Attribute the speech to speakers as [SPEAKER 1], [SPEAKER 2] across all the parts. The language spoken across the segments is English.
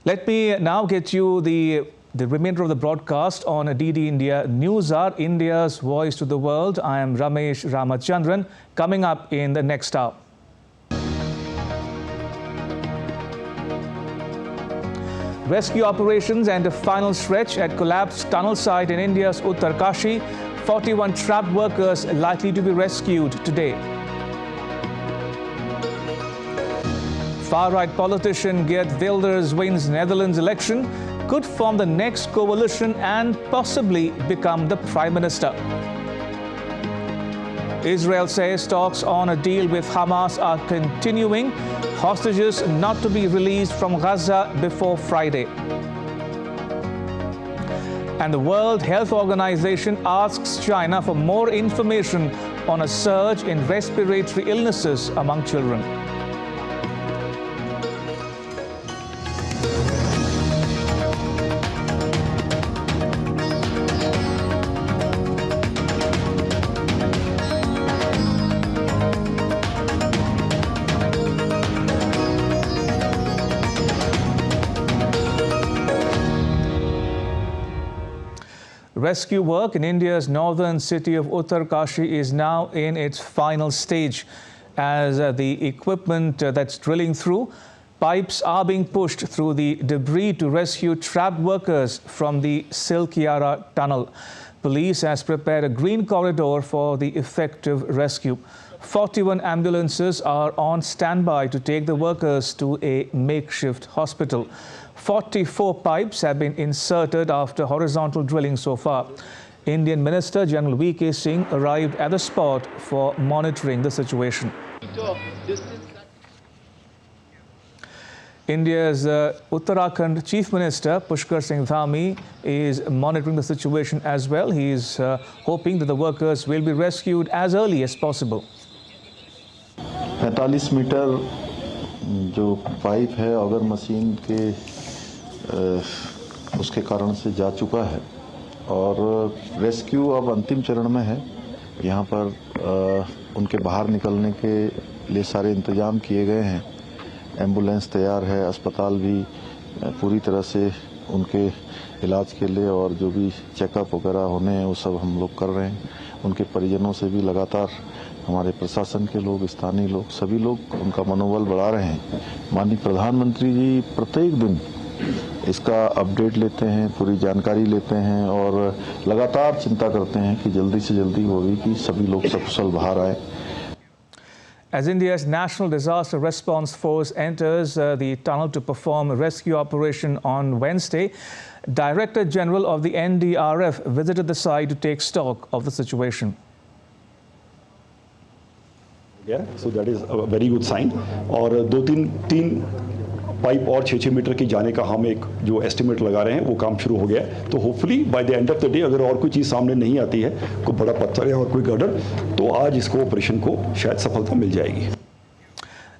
[SPEAKER 1] Let me now get you the remainder of the broadcast on DD India News Hour, India's voice to the world. I am Ramesh Ramachandran. Coming up in the next hour. Rescue operations and a final stretch at collapsed tunnel site in India's Uttarkashi. 41 trapped workers likely to be rescued today. Far-right politician Geert Wilders wins Netherlands election, could form the next coalition and possibly become the Prime Minister. Israel says talks on a deal with Hamas are continuing. Hostages not to be released from Gaza before Friday. And the World Health Organization asks China for more information on a surge in respiratory illnesses among children. Rescue work in India's northern city of Uttarkashi is now in its final stage as the equipment that's drilling through pipes are being pushed through the debris to rescue trapped workers from the Silkyara tunnel. Police has prepared a green corridor for the effective rescue. 41 ambulances are on standby to take the workers to a makeshift hospital. 44 pipes have been inserted after horizontal drilling so far. Indian Minister General V.K. Singh arrived at the spot for monitoring the situation. India's Uttarakhand Chief Minister Pushkar Singh Dhami is monitoring the situation as well. He is hoping that the workers will be rescued as early as possible.
[SPEAKER 2] 45 metre जो pipe है auger machine के उसके कारण से जा चुका है और रेस्क्यू अब अंतिम चरण में है। यहाँ पर उनके बाहर निकलने के लिए सारे इंतजाम किए गए हैं। एम्बुलेंस तैयार है, अस्पताल भी पूरी तरह से उनके इलाज के लिए और जो भी चेकअप वगैरह होने हैं वो सब हम लोग कर रहे हैं। उनके परिजनों से भी लगातार हमारे प्रशासन के लोग, स्थानीय लोग, सभी लोग उनका मनोबल बढ़ा रहे हैं। माननीय प्रधानमंत्री जी प्रत्येक दिन इसका अपडेट लेते हैं, पूरी जानकारी लेते हैं और लगातार चिंता करते हैं कि जल्दी से जल्दी होगी कि सभी लोग सकुशल बाहर आए।
[SPEAKER 1] As India's National Disaster Response Force enters the tunnel to perform a rescue operation on Wednesday, Director General of the NDRF visited the site to take stock of the situation.
[SPEAKER 3] Yeah, so that is a very good sign. और तीन pipe और 6-6 metre की जाने का हम एक जो estimate लगा रहे हैं वो काम शुरू हो गया है। तो hopefully by the end of the day अगर और कोई चीज़ सामने नहीं आती है, कोई बड़ा पत्थर या और कोई गर्डर, तो आज इसको ऑपरेशन को शायद सफलता मिल जाएगी।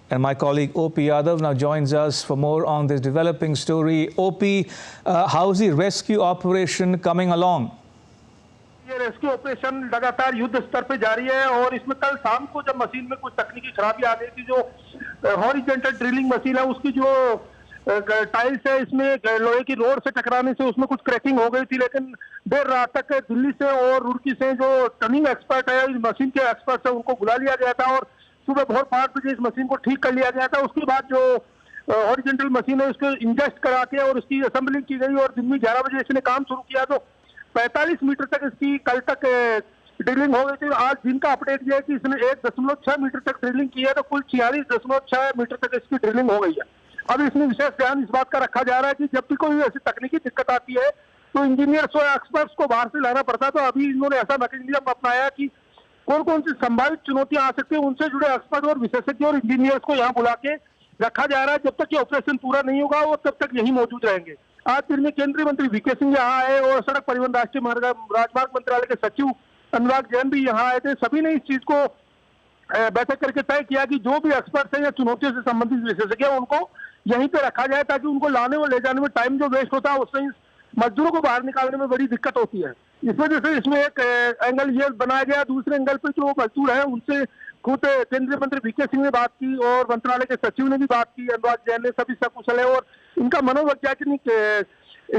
[SPEAKER 1] And my colleague OP Yadav now joins us for more on this developing story. OP, how's the rescue operation coming along?
[SPEAKER 4] ये रेस्क्यू ऑपरेशन लगातार युद्ध स्तर पे जारी है और इसमें कल शाम को जब मशीन में कुछ तकनीकी खराबी आ गई थी, जो हॉरिजॉन्टल ड्रिलिंग मशीन है उसकी जो टाइल्स है इसमें लोहे की रोड से टकराने से उसमें कुछ क्रैकिंग हो गई थी। लेकिन देर रात तक दिल्ली से और रुड़की से जो टर्निंग एक्सपर्ट है, इस मशीन के एक्सपर्ट है, उनको बुला लिया गया था और सुबह भोर 5 बजे इस मशीन को ठीक कर लिया गया था। उसके बाद जो हॉरिजॉन्टल मशीन है उसको इंजेस्ट करा के और उसकी असेंबलिंग की गई और दिन में 11 बजे इसने काम शुरू किया। तो 45 मीटर तक इसकी कल तक ड्रिलिंग हो गई थी। आज दिन का अपडेट यह है कि इसने 1.6 मीटर तक ड्रिलिंग की है, तो कुल 46.6 मीटर तक इसकी ड्रिलिंग हो गई है। अब इसमें विशेष ध्यान इस बात का रखा जा रहा है कि जब भी कोई ऐसी तकनीकी दिक्कत आती है तो इंजीनियर्स और एक्सपर्ट्स को बाहर से लाना पड़ता है। तो अभी इन्होंने ऐसा मैकेनिज्म अपनाया कि कौन कौन सी संभावित चुनौतियां आ सकती है उनसे जुड़े एक्सपर्ट और विशेषज्ञ और इंजीनियर्स को यहाँ बुला के रखा जा रहा है। जब तक ये ऑपरेशन पूरा नहीं होगा वो तब तक यही मौजूद रहेंगे। आज दिन में केंद्रीय मंत्री वीके सिंह यहाँ आए और सड़क परिवहन राष्ट्रीय राजमार्ग मंत्रालय के सचिव अनुराग जैन भी यहाँ आए थे। सभी ने इस चीज को बैठक करके तय किया कि जो भी एक्सपर्ट्स हैं या चुनौतियों से संबंधित विशेषज्ञ उनको यहीं पे रखा जाए, ताकि उनको लाने और ले जाने में टाइम जो वेस्ट होता है उससे मजदूरों को बाहर निकालने में बड़ी दिक्कत होती है। इस वजह से इसमें एक एंगल ये बनाया गया। दूसरे एंगल पे जो मजदूर है उनसे खुद केंद्रीय मंत्री वीके सिंह ने बात की और मंत्रालय के सचिव ने भी बात की, अनुराग जैन ने, सभी सकुशल है और इनका मनोवैज्ञानिक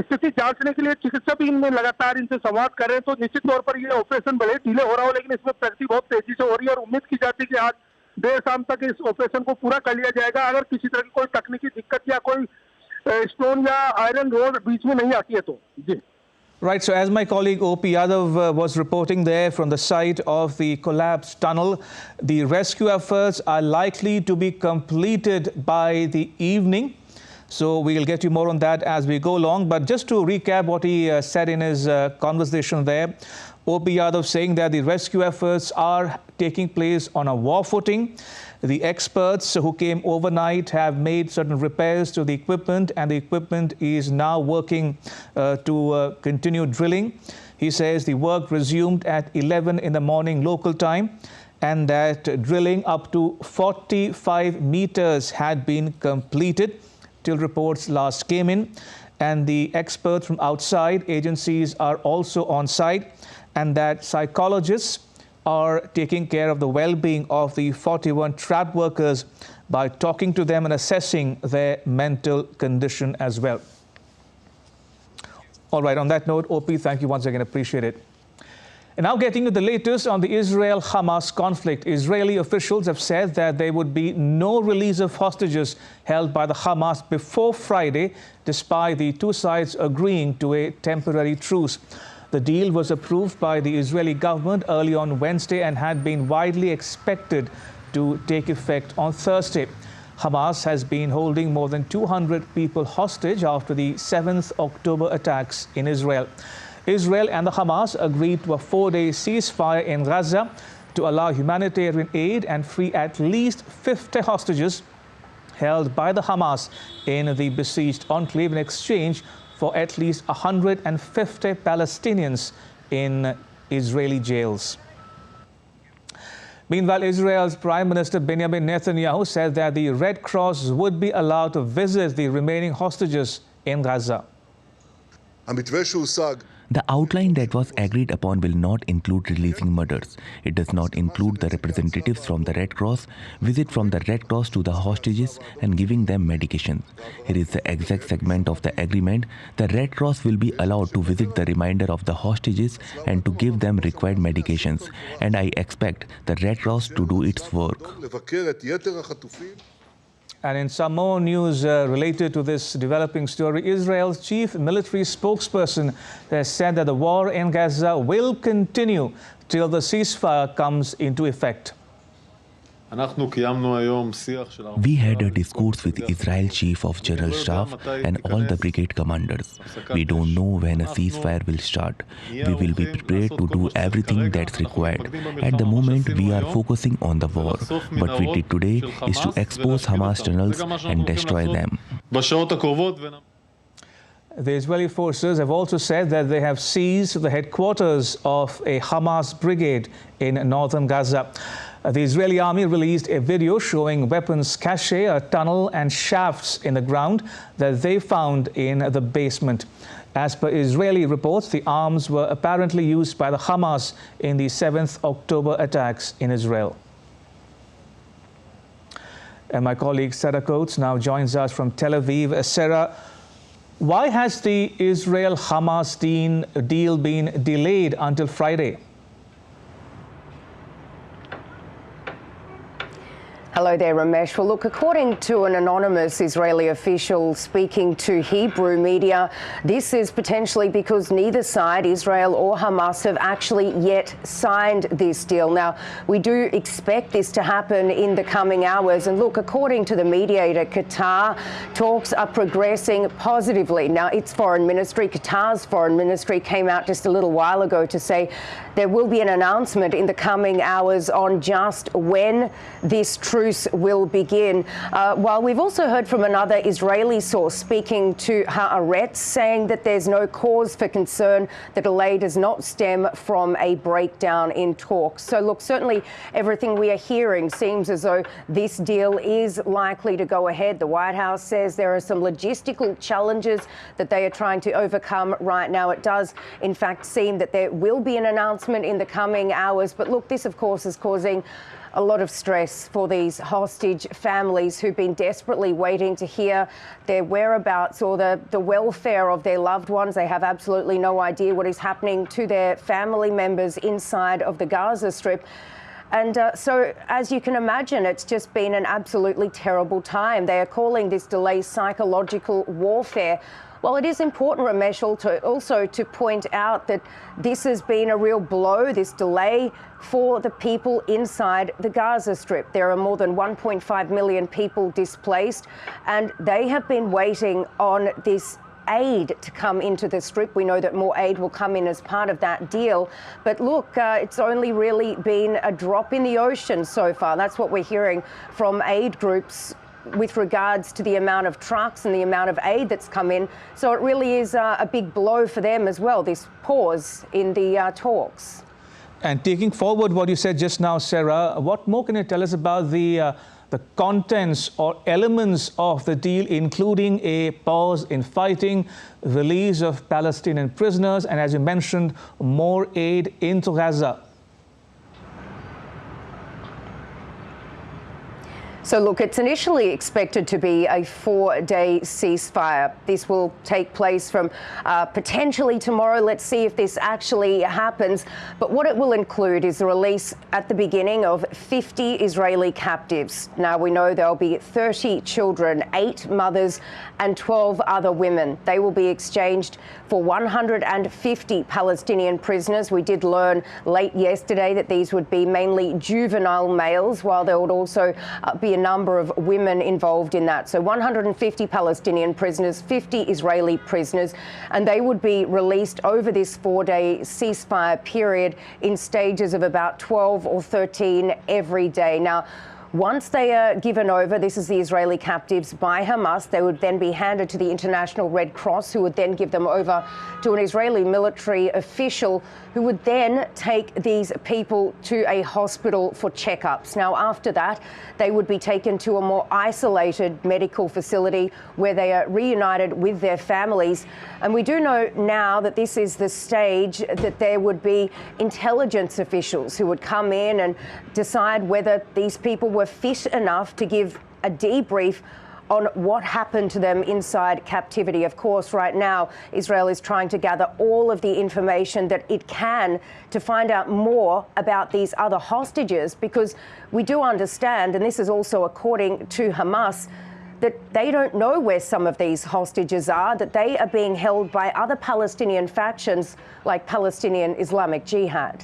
[SPEAKER 4] स्थिति जांचने के लिए चिकित्सक भी इनमें लगातार इनसे संवाद कर रहे हैं। तो निश्चित तौर पर ये ऑपरेशन भले डिले हो रहा हो, लेकिन इसमें प्रगति बहुत तेजी से हो रही है और उम्मीद की जाती है कि आज देर शाम तक इस ऑपरेशन को पूरा कर लिया जाएगा, अगर किसी तरह की कोई तकनीकी दिक्कत या कोई स्टोन या आयरन रोड बीच में नहीं आती है तो। जी।
[SPEAKER 1] Right, so as my colleague O.P. Yadav was reporting there from the site of the collapsed tunnel, the rescue efforts are likely to be completed by the evening. So we'll get you more on that as we go along. But just to recap what he said in his conversation there, O.P. Yadav saying that the rescue efforts are taking place on a war footing. The experts who came overnight have made certain repairs to the equipment, and the equipment is now working to continue drilling. He says the work resumed at 11 in the morning local time, and that drilling up to 45 meters had been completed till reports last came in. And the experts from outside agencies are also on site, and that psychologists are taking care of the well-being of the 41 trapped workers by talking to them and assessing their mental condition as well. All right, on that note, OP, thank you once again, appreciate it. And now getting to the latest on the Israel-Hamas conflict. Israeli officials have said that there would be no release of hostages held by the Hamas before Friday, despite the two sides agreeing to a temporary truce. The deal was approved by the Israeli government early on Wednesday and had been widely expected to take effect on Thursday. Hamas has been holding more than 200 people hostage after the 7th October attacks in Israel. Israel and the Hamas agreed to a 4-day ceasefire in Gaza to allow humanitarian aid and free at least 50 hostages held by the Hamas in the besieged enclave in exchange for at least 150 Palestinians in Israeli jails. Meanwhile, Israel's Prime Minister Benjamin Netanyahu said that the Red Cross would be allowed to visit the remaining hostages in Gaza.
[SPEAKER 5] The outline that was agreed upon will not include releasing murders. It does not include the representatives from the Red Cross, visit from the Red Cross to the hostages and giving them medication. Here is the exact segment of the agreement. The Red Cross will be allowed to visit the remainder of the hostages and to give them required medications. And I expect the Red Cross to do its work.
[SPEAKER 1] And in some more news related to this developing story, Israel's chief military spokesperson has said that the war in Gaza will continue till the ceasefire comes into effect.
[SPEAKER 5] We had a discourse with Israel Chief of General Staff and all the brigade commanders. We don't know when a ceasefire will start. We will be prepared to do everything that's required. At the moment, we are focusing on the war. What we did today is to expose Hamas tunnels and destroy them.
[SPEAKER 1] The Israeli forces have also said that they have seized the headquarters of a Hamas brigade in northern Gaza. The Israeli army released a video showing weapons cache, a tunnel and shafts in the ground that they found in the basement. As per Israeli reports, the arms were apparently used by the Hamas in the 7th October attacks in Israel. And my colleague Sarah Coates now joins us from Tel Aviv. Sarah, why has the Israel-Hamas deal been delayed until Friday?
[SPEAKER 6] Hello there, Ramesh. Well, look, according to an anonymous Israeli official speaking to Hebrew media, this is potentially because neither side, Israel or Hamas, have actually yet signed this deal. Now, we do expect this to happen in the coming hours. And look, according to the mediator, Qatar, talks are progressing positively. Now, its foreign ministry, Qatar's foreign ministry, came out just a little while ago to say there will be an announcement in the coming hours on just when this truce will begin. While we've also heard from another Israeli source speaking to Haaretz, saying that there's no cause for concern. The delay does not stem from a breakdown in talks. So look, certainly everything we are hearing seems as though this deal is likely to go ahead. The White House says there are some logistical challenges that they are trying to overcome right now. It does, in fact, seem that there will be an announcement in the coming hours. But look, this, of course, is causing a lot of stress for these hostage families who've been desperately waiting to hear their whereabouts or the welfare of their loved ones. They have absolutely no idea what is happening to their family members inside of the Gaza Strip. And so, as you can imagine, it's just been an absolutely terrible time. They are calling this delay psychological warfare. Well, it is important, Ramesh, also to point out that this has been a real blow, this delay, for the people inside the Gaza Strip. There are more than 1.5 million people displaced, and they have been waiting on this aid to come into the Strip. We know that more aid will come in as part of that deal. But look, it's only really been a drop in the ocean so far. That's what we're hearing from aid groups with regards to the amount of trucks and the amount of aid that's come in. So it really is a big blow for them as well, this pause in the talks.
[SPEAKER 1] And taking forward what you said just now, Sarah, what more can you tell us about the contents or elements of the deal, including a pause in fighting, release of Palestinian prisoners, and as you mentioned, more aid into Gaza?
[SPEAKER 6] So look, it's initially expected to be a 4-day ceasefire. This will take place from potentially tomorrow. Let's see if this actually happens. But what it will include is the release at the beginning of 50 Israeli captives. Now, we know there'll be 30 children, 8 mothers and 12 other women. They will be exchanged for 150 Palestinian prisoners. We did learn late yesterday that these would be mainly juvenile males, while there would also be a number of women involved in that. So 150 Palestinian prisoners, 50 Israeli prisoners, and they would be released over this 4-day ceasefire period in stages of about 12 or 13 every day. Now, once they are given over, this is the Israeli captives, by Hamas, they would then be handed to the International Red Cross, who would then give them over to an Israeli military official who would then take these people to a hospital for checkups. Now, after that, they would be taken to a more isolated medical facility where they are reunited with their families. And we do know now that this is the stage that there would be intelligence officials who would come in and decide whether these people were fit enough to give a debrief on what happened to them inside captivity. Of course, right now, Israel is trying to gather all of the information that it can to find out more about these other hostages, because we do understand, and this is also according to Hamas, that they don't know where some of these hostages are, that they are being held by other Palestinian factions like Palestinian Islamic Jihad.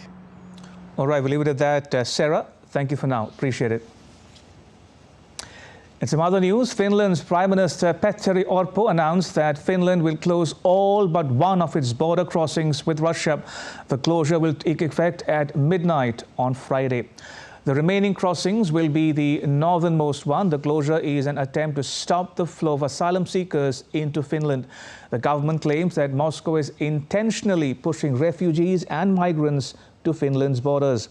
[SPEAKER 1] All right, we'll leave it at that. Sarah, thank you for now. Appreciate it. In some other news, Finland's Prime Minister Petteri Orpo announced that Finland will close all but one of its border crossings with Russia. The closure will take effect at midnight on Friday. The remaining crossings will be the northernmost one. The closure is an attempt to stop the flow of asylum seekers into Finland. The government claims that Moscow is intentionally pushing refugees and migrants to Finland's borders.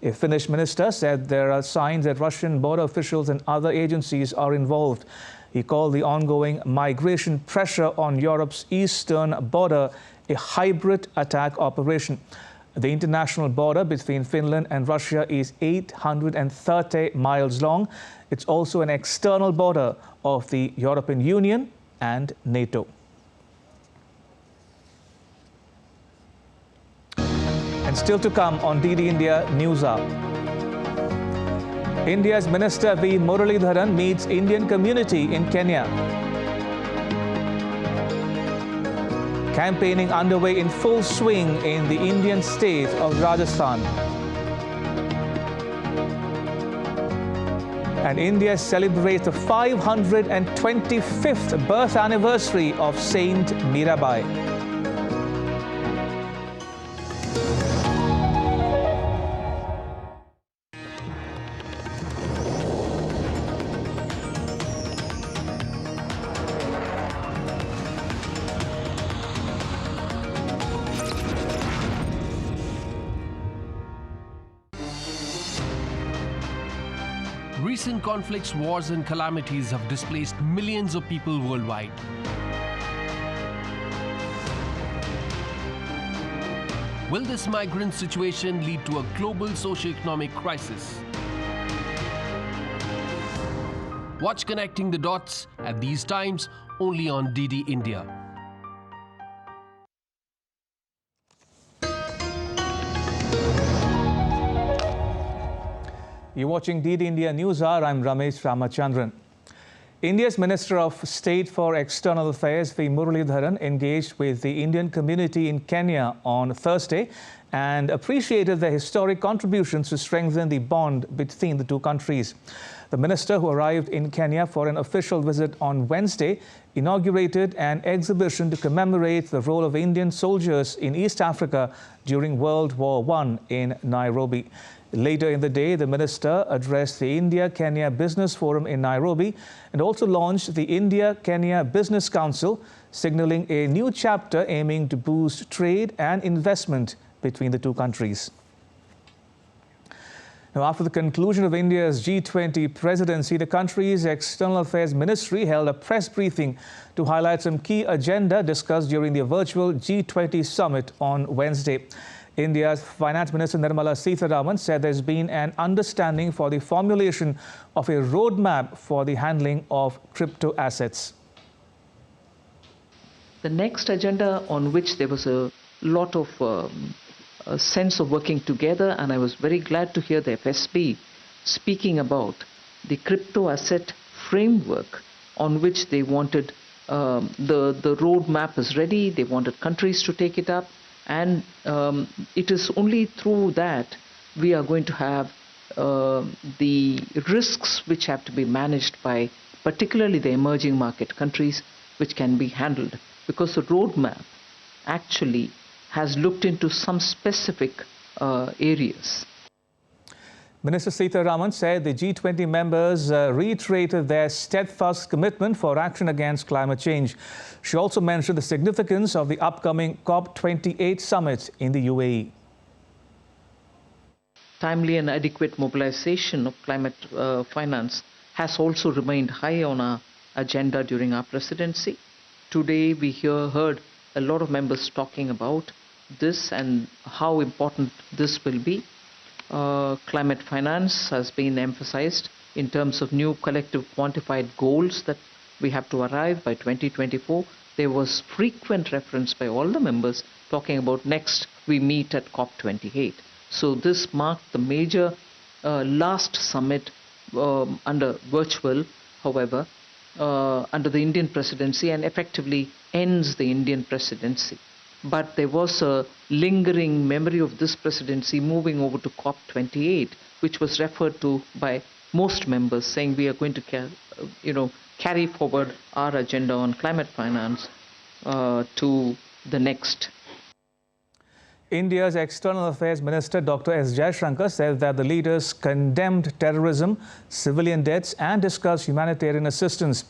[SPEAKER 1] A Finnish minister said there are signs that Russian border officials and other agencies are involved. He called the ongoing migration pressure on Europe's eastern border a hybrid attack operation. The international border between Finland and Russia is 830 miles long. It's also an external border of the European Union and NATO. And still to come on DD India News Hour. India's Minister V. Muralidharan meets Indian community in Kenya. Campaigning underway in full swing in the Indian state of Rajasthan. And India celebrates the 525th birth anniversary of Saint Mirabai.
[SPEAKER 7] Recent conflicts, wars and calamities have displaced millions of people worldwide. Will this migrant situation lead to a global socio-economic crisis? Watch Connecting the Dots at these times only on DD India.
[SPEAKER 1] You're watching DD India News Hour. I'm Ramesh Ramachandran. India's Minister of State for External Affairs, V. Muralidharan, engaged with the Indian community in Kenya on Thursday and appreciated their historic contributions to strengthen the bond between the two countries. The minister, who arrived in Kenya for an official visit on Wednesday, inaugurated an exhibition to commemorate the role of Indian soldiers in East Africa during World War I in Nairobi. Later in the day, the minister addressed the India-Kenya Business Forum in Nairobi and also launched the India-Kenya Business Council, signaling a new chapter aiming to boost trade and investment between the two countries. Now, after the conclusion of India's G20 presidency, the country's External Affairs Ministry held a press briefing to highlight some key agenda discussed during the virtual G20 summit on Wednesday. India's Finance Minister Nirmala Sitharaman said there's been an understanding for the formulation of a roadmap for the handling of crypto assets.
[SPEAKER 8] The next agenda on which there was a lot of a sense of working together, and I was very glad to hear the FSB speaking about the crypto asset framework on which they wanted the roadmap is ready, they wanted countries to take it up. And it is only through that we are going to have the risks which have to be managed by particularly the emerging market countries, which can be handled. Because the roadmap actually has looked into some specific areas.
[SPEAKER 1] Minister Sitharaman said the G20 members reiterated their steadfast commitment for action against climate change. She also mentioned the significance of the upcoming COP28 summit in the UAE.
[SPEAKER 8] Timely and adequate mobilization of climate finance has also remained high on our agenda during our presidency. Today we heard a lot of members talking about this and how important this will be. Climate finance has been emphasized in terms of new collective quantified goals that we have to arrive by 2024. There was frequent reference by all the members talking about next we meet at COP28. So this marked the major last summit under virtual, however, under the Indian presidency, and effectively ends the Indian presidency. But there was a lingering memory of this presidency moving over to COP28, which was referred to by most members, saying we are going to carry forward our agenda on climate finance to the next.
[SPEAKER 1] India's External Affairs Minister Dr. S. Jaishankar said that the leaders condemned terrorism, civilian deaths and discussed humanitarian assistance.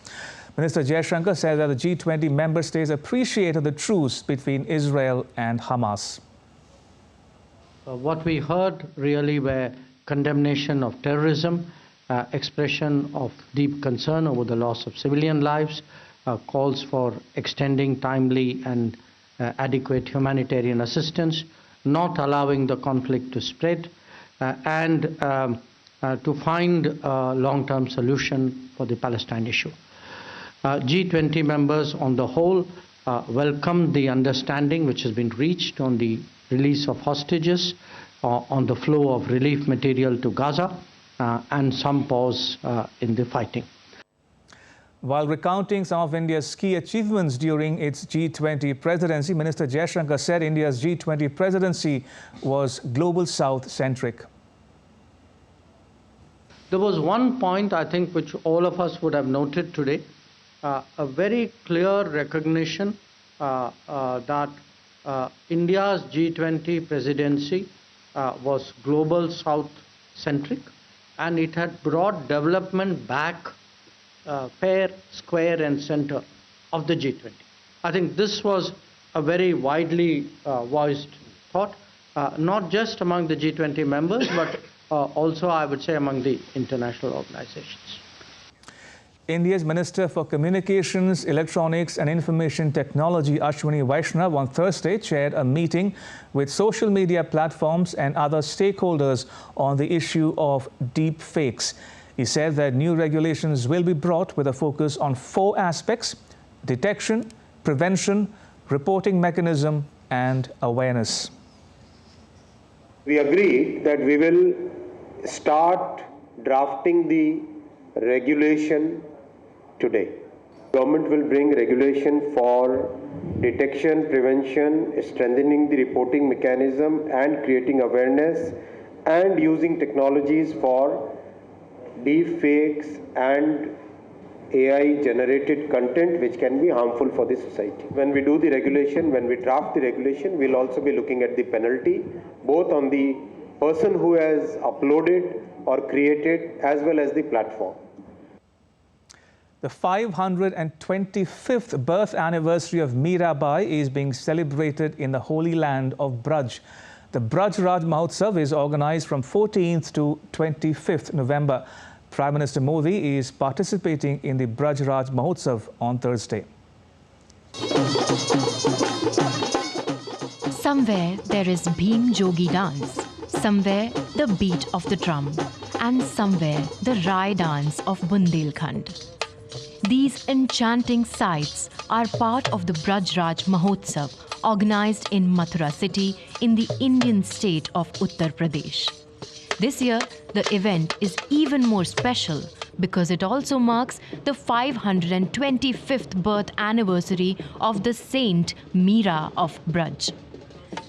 [SPEAKER 1] Minister Jaishankar said that the G20 member states appreciated the truce between Israel and Hamas.
[SPEAKER 9] What we heard really were condemnation of terrorism, expression of deep concern over the loss of civilian lives, calls for extending timely and adequate humanitarian assistance, not allowing the conflict to spread, and to find a long-term solution for the Palestine issue. G20 members on the whole welcomed the understanding which has been reached on the release of hostages, on the flow of relief material to Gaza, and some pause in the fighting.
[SPEAKER 1] While recounting some of India's key achievements during its G20 presidency, Minister Jaishankar said India's G20 presidency was Global South-centric.
[SPEAKER 9] There was one point, I think, which all of us would have noted today, a very clear recognition that India's G20 presidency was Global South-centric, and it had brought development back fair, square and center of the G20. I think this was a very widely voiced thought, not just among the G20 members, but also, I would say, among the international organizations.
[SPEAKER 1] India's Minister for Communications, Electronics and Information Technology, Ashwini Vaishnav, on Thursday chaired a meeting with social media platforms and other stakeholders on the issue of deepfakes. He said that new regulations will be brought with a focus on 4 aspects: detection, prevention, reporting mechanism, and awareness.
[SPEAKER 10] We agreed that we will start drafting the regulation today. Government will bring regulation for detection, prevention, strengthening the reporting mechanism and creating awareness, and using technologies for deepfakes and AI-generated content which can be harmful for the society. When we do the regulation, when we draft the regulation, we'll also be looking at the penalty, both on the person who has uploaded or created as well as the platform.
[SPEAKER 1] The 525th birth anniversary of Mirabai is being celebrated in the Holy Land of Braj. The Braj Raj Mahotsav is organized from 14th to 25th November. Prime Minister Modi is participating in the Braj Raj Mahotsav on Thursday.
[SPEAKER 11] Somewhere there is Bhim Jogi dance, somewhere the beat of the drum, and somewhere the Rai dance of Bundelkhand. These enchanting sights are part of the Braj Raj Mahotsav, organized in Mathura city in the Indian state of Uttar Pradesh. This year, the event is even more special because it also marks the 525th birth anniversary of the saint Meera of Braj.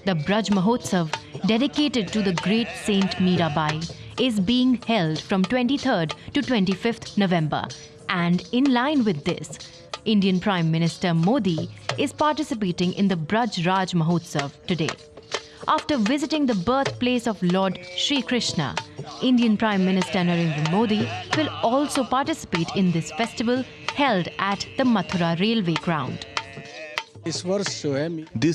[SPEAKER 11] The Braj Mahotsav, dedicated to the great Saint Mirabai, is being held from 23rd to 25th November. And in line with this, Indian Prime Minister Modi is participating in the Braj Raj Mahotsav today. After visiting the birthplace of Lord Shri Krishna, Indian Prime Minister Narendra Modi will also participate in this festival held at the Mathura railway ground.
[SPEAKER 5] This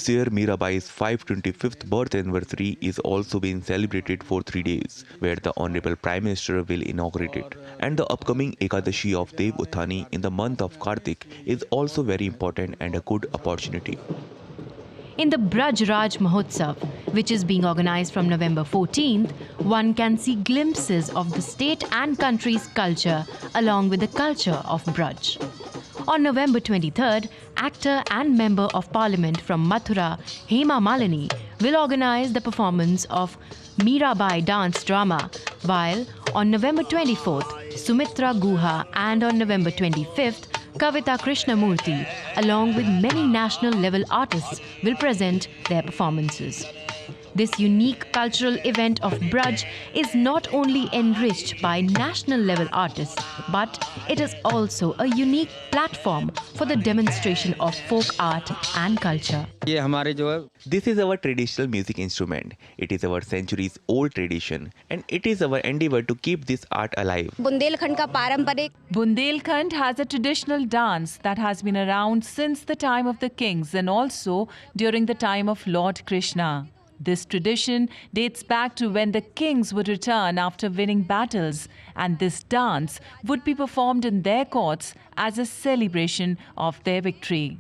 [SPEAKER 5] year, Mirabai's 525th birth anniversary is also being celebrated for 3 days, where the Honorable Prime Minister will inaugurate it. And the upcoming Ekadashi of Dev Uthani in the month of Kartik is also very important and a good opportunity.
[SPEAKER 11] In the Braj Raj Mahotsav, which is being organized from November 14th, one can see glimpses of the state and country's culture along with the culture of Braj. On November 23rd, actor and Member of Parliament from Mathura, Hema Malini, will organize the performance of Mirabai dance drama, while on November 24th, Sumitra Guha, and on November 25th, Kavita Krishnamurthy, along with many national-level artists, will present their performances. This unique cultural event of Braj is not only enriched by national-level artists, but it is also a unique platform for the demonstration of folk art and culture.
[SPEAKER 5] This is our traditional music instrument. It is our centuries-old tradition, and it is our endeavor to keep this art alive.
[SPEAKER 12] Bundelkhand has a traditional dance that has been around since the time of the kings and also during the time of Lord Krishna. This tradition dates back to when the kings would return after winning battles, and this dance would be performed in their courts as a celebration of their victory.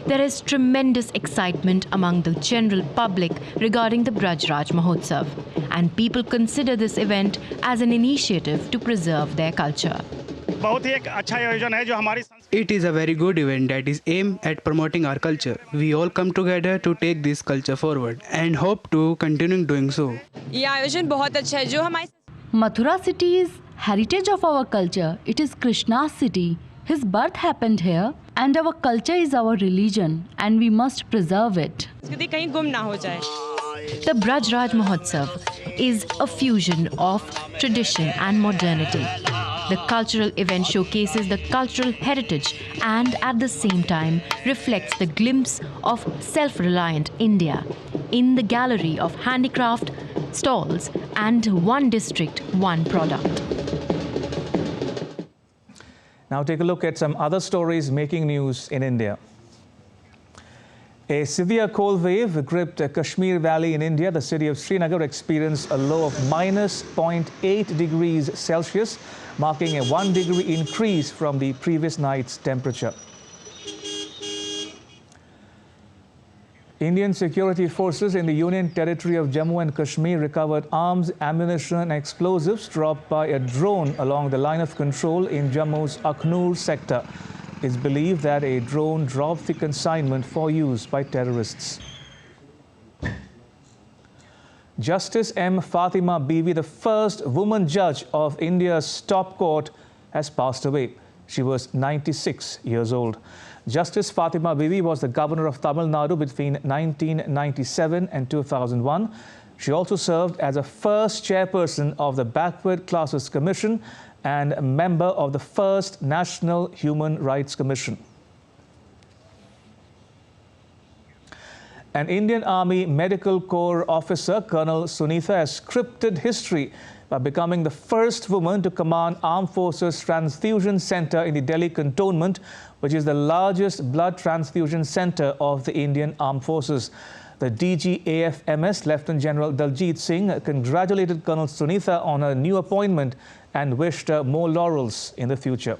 [SPEAKER 11] There is tremendous excitement among the general public regarding the Braj Raj Mahotsav, and people consider this event as an initiative to preserve their culture.
[SPEAKER 13] It is a very good event that is aimed at promoting our culture. We all come together to take this culture forward and hope to continue doing so.
[SPEAKER 14] Mathura city is heritage of our culture. It is Krishna's city. His birth happened here, and our culture is our religion, and we must preserve it.
[SPEAKER 11] The Braj Raj Mahotsav is a fusion of tradition and modernity. The cultural event showcases the cultural heritage and at the same time reflects the glimpse of self-reliant India in the gallery of handicraft stalls and one district, one product.
[SPEAKER 1] Now take a look at some other stories making news in India. A severe cold wave gripped Kashmir Valley in India. The city of Srinagar experienced a low of -0.8 degrees Celsius, marking a 1 degree increase from the previous night's temperature. Indian security forces in the Union Territory of Jammu and Kashmir recovered arms, ammunition and explosives dropped by a drone along the line of control in Jammu's Akhnur sector. It's believed that a drone dropped the consignment for use by terrorists. Justice M. Fatima Bibi, the first woman judge of India's top court, has passed away. She was 96 years old. Justice Fatima Bibi was the governor of Tamil Nadu between 1997 and 2001. She also served as a first chairperson of the Backward Classes Commission and a member of the first National Human Rights Commission. An Indian Army Medical Corps officer, Colonel Sunitha, has scripted history by becoming the first woman to command Armed Forces Transfusion Centre in the Delhi Cantonment, which is the largest blood transfusion centre of the Indian Armed Forces. The DG-AFMS Lieutenant General Daljit Singh congratulated Colonel Sunitha on her new appointment and wished her more laurels in the future.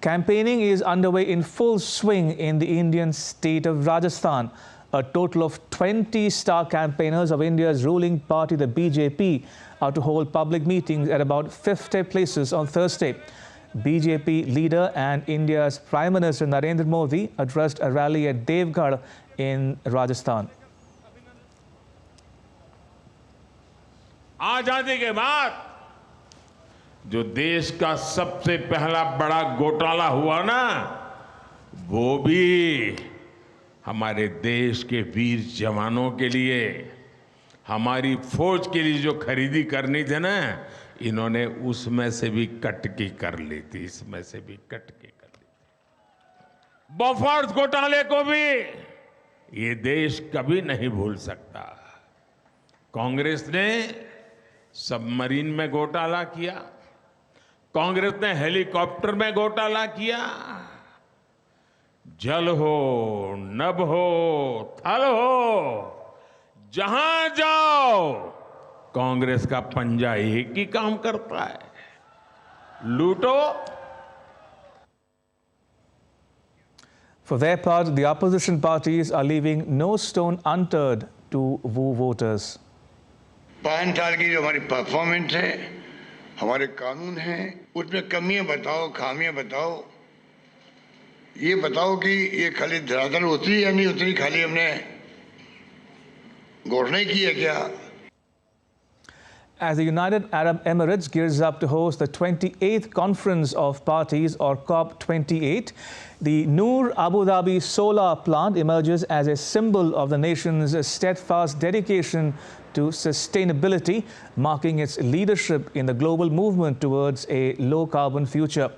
[SPEAKER 1] Campaigning is underway in full swing in the Indian state of Rajasthan. A total of 20 star campaigners of India's ruling party, the BJP, are to hold public meetings at about 50 places on Thursday. BJP leader and India's Prime Minister Narendra Modi addressed a rally at Devgarh in Rajasthan.
[SPEAKER 15] आजादी के बाद जो देश का सबसे पहला बड़ा घोटाला हुआ ना, वो भी हमारे देश के वीर जवानों के लिए, हमारी फौज के लिए जो खरीदी करनी थी ना, इन्होंने उसमें से भी कट की कर ली थी, इसमें से भी कट की कर ली थी। बॉफर्स घोटाले को भी ये देश कभी नहीं भूल सकता। कांग्रेस ने सबमरीन में घोटाला किया, कांग्रेस ने हेलीकॉप्टर में घोटाला किया, जल हो, नभ हो, थल हो, जहां जाओ कांग्रेस का पंजा एक ही काम करता है, लूटो।
[SPEAKER 1] For their part, the opposition parties are leaving no stone unturned to woo voters.
[SPEAKER 16] 5 साल की जो हमारी परफॉर्मेंस है, हमारे कानून हैं, उसमें कमियां बताओ, खामियां बताओ, ये बताओ कि ये खाली धरातल उतरी या नहीं उतरी, खाली हमने घोषणा ही की है क्या?
[SPEAKER 1] As the United Arab Emirates gears up to host the 28th Conference of Parties, or COP28, the Noor Abu Dhabi solar plant emerges as a symbol of the nation's steadfast dedication to sustainability, marking its leadership in the global movement towards a low-carbon future.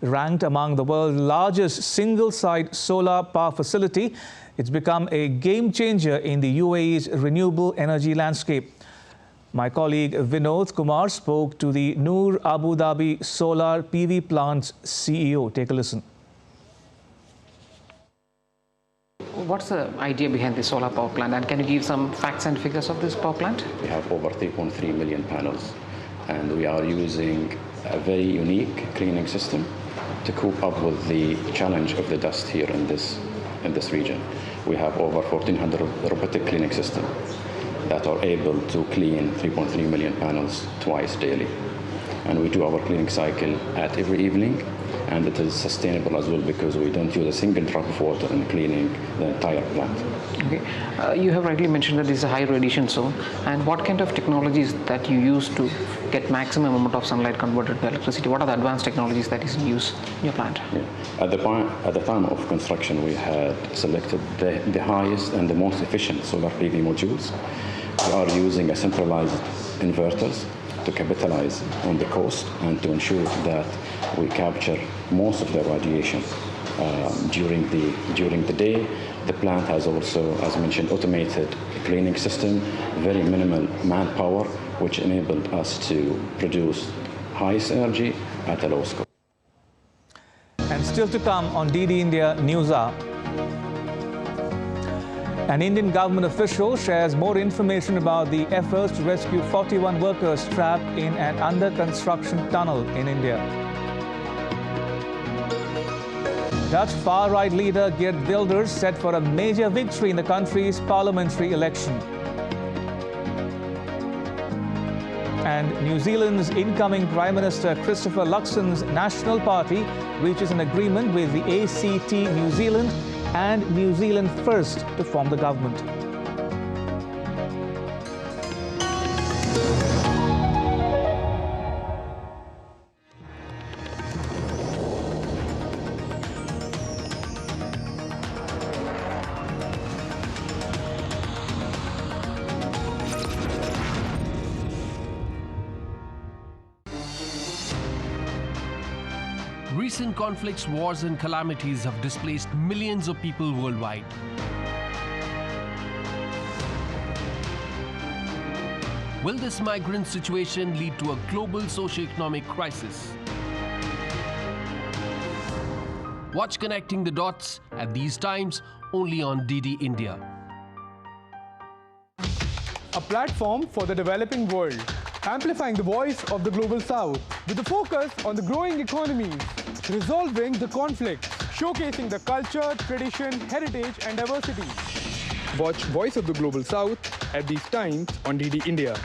[SPEAKER 1] Ranked among the world's largest single-site solar power facility, it's become a game-changer in the UAE's renewable energy landscape. My colleague Vinod Kumar spoke to the Noor Abu Dhabi Solar PV Plant's CEO. Take a listen.
[SPEAKER 17] What's the idea behind the solar power plant, and can you give some facts and figures of this power plant?
[SPEAKER 18] We have over 3.3 million panels, and we are using a very unique cleaning system to cope up with the challenge of the dust here in this region. We have over 1,400 robotic cleaning systems that are able to clean 3.3 million panels twice daily. And we do our cleaning cycle at every evening, and it is sustainable as well because we don't use a single drop of water in cleaning the entire plant.
[SPEAKER 17] Okay. You have rightly mentioned that this is a high radiation zone, and what kind of technologies that you use to get maximum amount of sunlight converted to electricity? What are the advanced technologies that is in use in your plant?
[SPEAKER 18] Yeah. At the time of construction, we had selected the highest and the most efficient solar PV modules. We are using a centralized inverters to capitalize on the cost and to ensure that we capture most of the radiation during the day. The plant has also, as mentioned, automated cleaning system, very minimal manpower, which enabled us to produce highest energy at a low cost.
[SPEAKER 1] And still to come on DD India News Hour. An Indian government official shares more information about the efforts to rescue 41 workers trapped in an under-construction tunnel in India. Dutch far-right leader Geert Wilders set for a major victory in the country's parliamentary election. And New Zealand's incoming Prime Minister Christopher Luxon's National Party reaches an agreement with the ACT New Zealand and New Zealand First to form the government.
[SPEAKER 7] Recent conflicts, wars and calamities have displaced millions of people worldwide. Will this migrant situation lead to a global socio-economic crisis? Watch Connecting the Dots at these times only on DD India.
[SPEAKER 19] A platform for the developing world, amplifying the voice of the global south with a focus on the growing economies, resolving the conflicts, showcasing the culture, tradition, heritage and diversity. Watch Voice of the Global South at these times on DD India.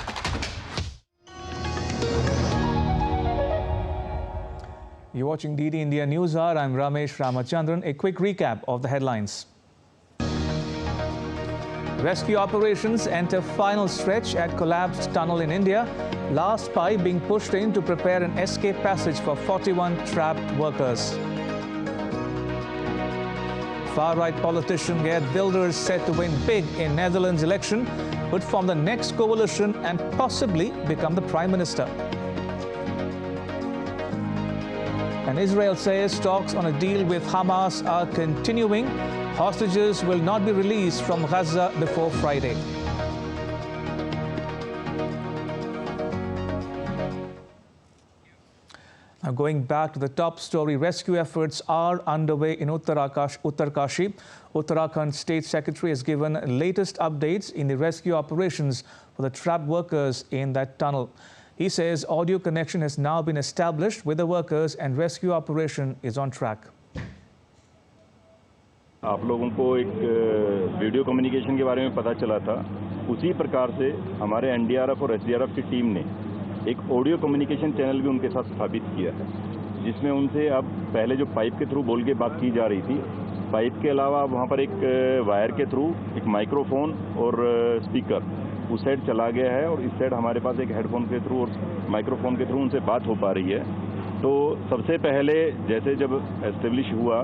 [SPEAKER 1] You're watching DD India News Hour. I'm Ramesh Ramachandran. A quick recap of the headlines. Rescue operations enter final stretch at collapsed tunnel in India. Last pipe being pushed in to prepare an escape passage for 41 trapped workers. Far-right politician Geert Wilders said to win big in Netherlands election, would form the next coalition and possibly become the Prime Minister. And Israel says talks on a deal with Hamas are continuing. Hostages will not be released from Gaza before Friday. Now going back to the top story, rescue efforts are underway in Uttarkashi. Uttarakhand State Secretary has given latest updates in the rescue operations for the trapped workers in that tunnel. He says audio connection has now been established with the workers and rescue operation is on track.
[SPEAKER 20] आप लोगों को एक video communication के बारे में पता चला था, उसी प्रकार से हमारे एनडीआरएफ और एसडीआरएफ की टीम ने एक ऑडियो कम्युनिकेशन चैनल भी उनके साथ स्थापित किया है, जिसमें उनसे अब पहले जो पाइप के थ्रू बोल के बात की जा रही थी, पाइप के अलावा वहाँ पर एक वायर के थ्रू एक माइक्रोफोन और स्पीकर उस साइड चला गया है और इस साइड हमारे पास एक हेडफोन के थ्रू और माइक्रोफोन के थ्रू उनसे बात हो पा रही है। तो सबसे पहले जैसे जब एस्टेब्लिश हुआ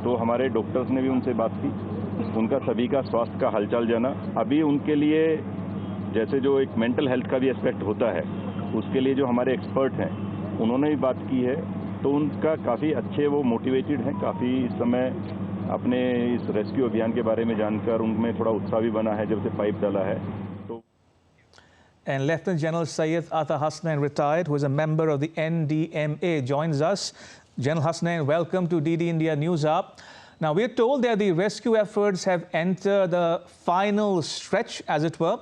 [SPEAKER 20] तो हमारे डॉक्टर्स ने भी उनसे बात की, उनका सभी का स्वास्थ्य का हालचाल जाना। अभी उनके लिए जैसे जो एक मेंटल हेल्थ का भी एस्पेक्ट होता है, उसके लिए जो हमारे एक्सपर्ट हैं उन्होंने भी बात की है, तो उनका काफ़ी अच्छे वो मोटिवेटेड हैं, काफ़ी इस समय अपने इस रेस्क्यू अभियान के बारे में जानकर उनमें थोड़ा उत्साह भी बना है जब से पाइप डाला है।
[SPEAKER 1] And Lieutenant General Syed Atta Hasnain, retired, who is a member of the NDMA, joins us. General Hasnain, welcome to DD India News Hour. Now, we're told that the rescue efforts have entered the final stretch, as it were.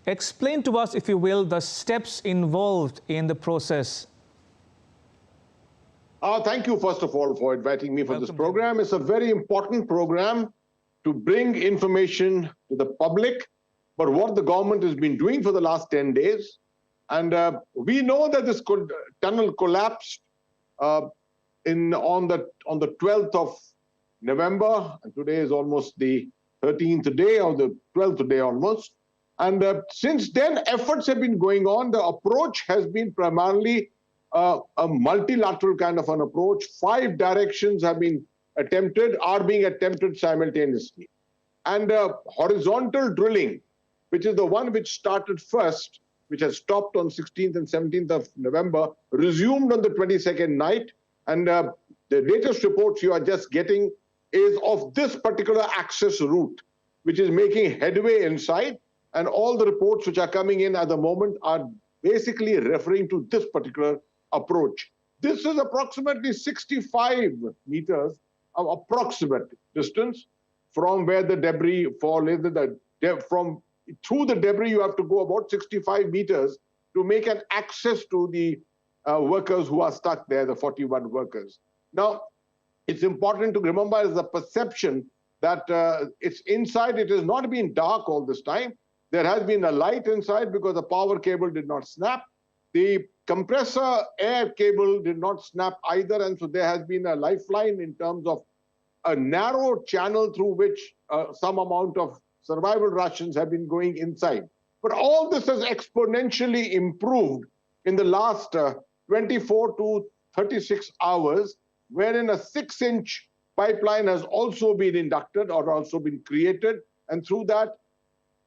[SPEAKER 1] Explain to us, if you will, the steps involved in the process.
[SPEAKER 21] Thank you, first of all, for inviting me for this program. It's a very important program to bring information to the public about what the government has been doing for the last 10 days. And we know that this tunnel collapsed on the 12th of November, and today is almost the 13th day, or the 12th day almost. And since then, efforts have been going on. The approach has been primarily a multilateral kind of an approach. 5 directions are being attempted simultaneously. And horizontal drilling, which is the one which started first, which has stopped on 16th and 17th of November, resumed on the 22nd night. And the latest reports you are just getting is of this particular access route, which is making headway inside. And all the reports which are coming in at the moment are basically referring to this particular approach. This is approximately 65 meters of approximate distance from where the debris fall. Through the debris, you have to go about 65 meters to make an access to the workers who are stuck there, the 41 workers. Now, It's important to remember is the perception that it's inside. It has not been dark all this time. There has been a light inside because the power cable did not snap. The compressor air cable did not snap either, and so there has been a lifeline in terms of a narrow channel through which some amount of survival rations have been going inside. But all this has exponentially improved in the last 24 to 36 hours, wherein a 6-inch pipeline has also been inducted or also been created, and through that,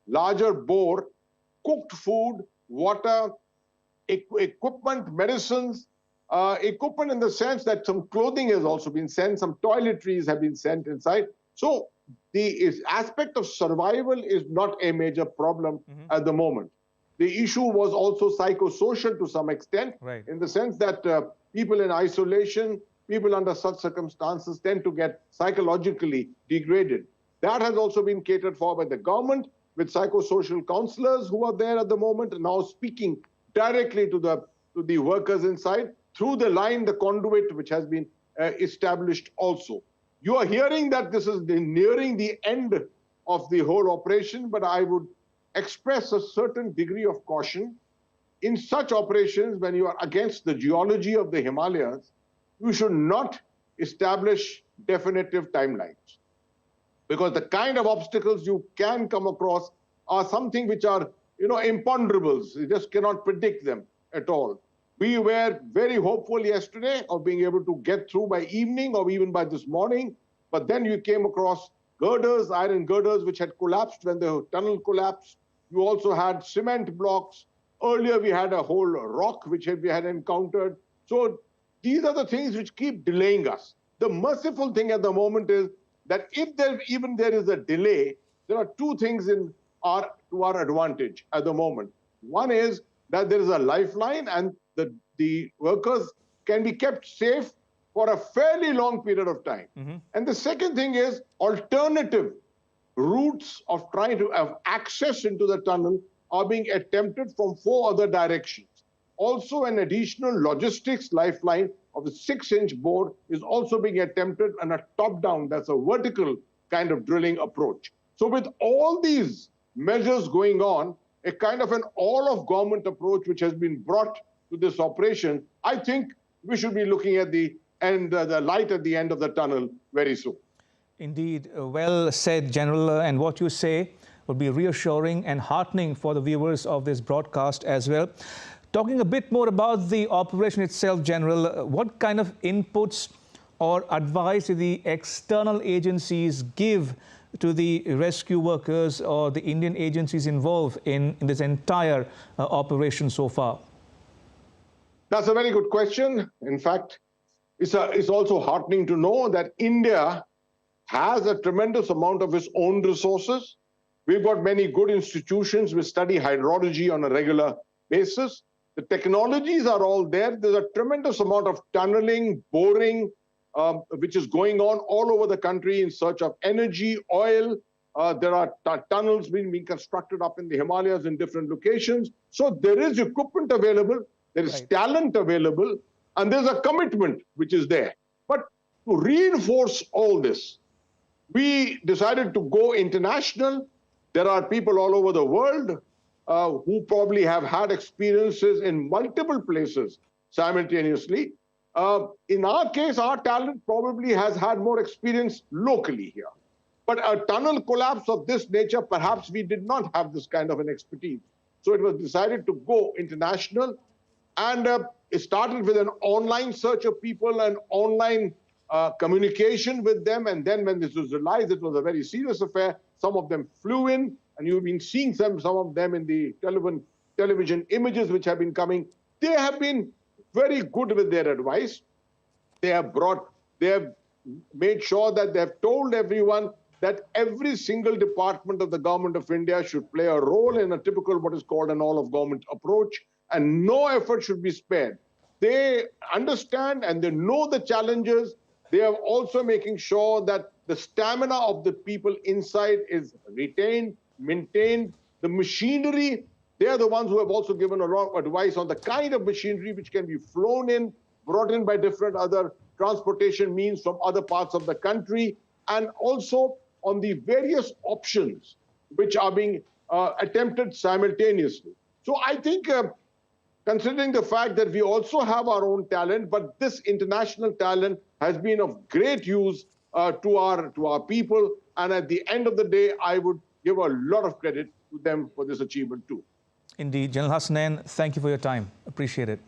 [SPEAKER 21] larger bore, cooked food, water, equipment, medicines, equipment in the sense that some clothing has also been sent, some toiletries have been sent inside. So the aspect of survival is not a major problem at the moment. The issue was also psychosocial to some extent, in the sense that people in isolation, people under such circumstances tend to get psychologically degraded. That has also been catered for by the government, with psychosocial counselors who are there at the moment, now speaking directly to the workers inside through the line, the conduit, which has been established also. You are hearing that this is nearing the end of the whole operation, but I would express a certain degree of caution. In such operations, when you are against the geology of the Himalayas, you should not establish definitive timelines, because the kind of obstacles you can come across are something which are, imponderables. You just cannot predict them at all. We were very hopeful yesterday of being able to get through by evening or even by this morning, but then you came across girders, iron girders, which had collapsed when the tunnel collapsed. You also had cement blocks. Earlier, we had a whole rock which we had encountered. So these are the things which keep delaying us. The merciful thing at the moment is that if there is a delay, there are two things to our advantage at the moment. One is that there is a lifeline and the workers can be kept safe for a fairly long period of time. And the second thing is alternative routes of trying to have access into the tunnel are being attempted from 4 other directions. Also, an additional logistics lifeline of the 6-inch bore is also being attempted on a top-down, that's a vertical kind of drilling approach. So with all these measures going on, a kind of an all-of-government approach which has been brought to this operation, I think we should be looking at the light at the end of the tunnel very soon.
[SPEAKER 1] Indeed, well said, General, and what you say would be reassuring and heartening for the viewers of this broadcast as well. Talking a bit more about the operation itself, General, what kind of inputs or advice do the external agencies give to the rescue workers or the Indian agencies involved in this entire operation so far?
[SPEAKER 21] That's a very good question. In fact, it's also heartening to know that India has a tremendous amount of its own resources. We've got many good institutions which study hydrology on a regular basis. The technologies are all there. There's a tremendous amount of tunneling, boring, which is going on all over the country in search of energy, oil. There are tunnels being constructed up in the Himalayas in different locations. So there is equipment available, there is talent available, and there's a commitment which is there. But to reinforce all this, we decided to go international. There are people all over the world who probably have had experiences in multiple places simultaneously. In our case, our talent probably has had more experience locally here. But a tunnel collapse of this nature, perhaps we did not have this kind of an expertise. So it was decided to go international, and it started with an online search of people and online communication with them. And then when this was realized, it was a very serious affair. Some of them flew in, and you've been seeing some of them in the television images which have been coming. They have been very good with their advice. They have made sure that they have told everyone that every single department of the government of India should play a role in a typical what is called an all-of-government approach, and no effort should be spared. They understand and they know the challenges. They are also making sure that the stamina of the people inside is retained, maintained. The machinery, they are the ones who have also given a lot of advice on the kind of machinery which can be flown in, brought in by different other transportation means from other parts of the country, and also on the various options which are being attempted simultaneously. So I think considering the fact that we also have our own talent, but this international talent has been of great use to our people. And at the end of the day, I would give a lot of credit to them for this achievement too.
[SPEAKER 1] Indeed. General Hasnain, thank you for your time. Appreciate it.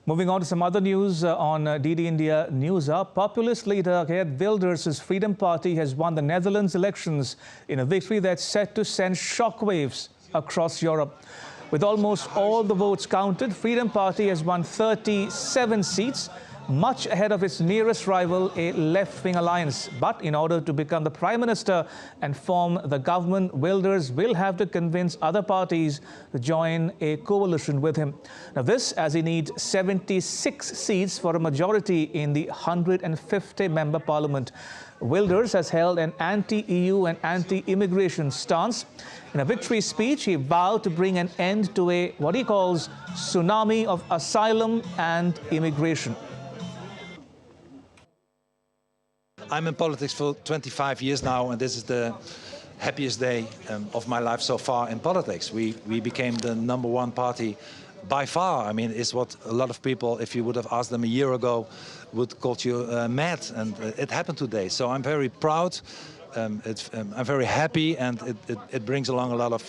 [SPEAKER 1] Moving on to some other news on DD India News Up. Populist leader Geert Wilders' Freedom Party has won the Netherlands elections in a victory that's set to send shockwaves across Europe. With almost all the votes counted, Freedom Party has won 37 seats, much ahead of its nearest rival, a left-wing alliance. But in order to become the Prime Minister and form the government, Wilders will have to convince other parties to join a coalition with him. Now this, as he needs 76 seats for a majority in the 150-member parliament. Wilders has held an anti-EU and anti-immigration stance. In a victory speech, he vowed to bring an end to what he calls tsunami of asylum and immigration.
[SPEAKER 2] I'm in politics for 25 years now, and this is the happiest day of my life so far in politics. We became the #1 party by far. I mean, it's what a lot of people, if you would have asked them a year ago, would call you mad, and it happened today. So I'm very proud, I'm very happy, and it brings along a lot of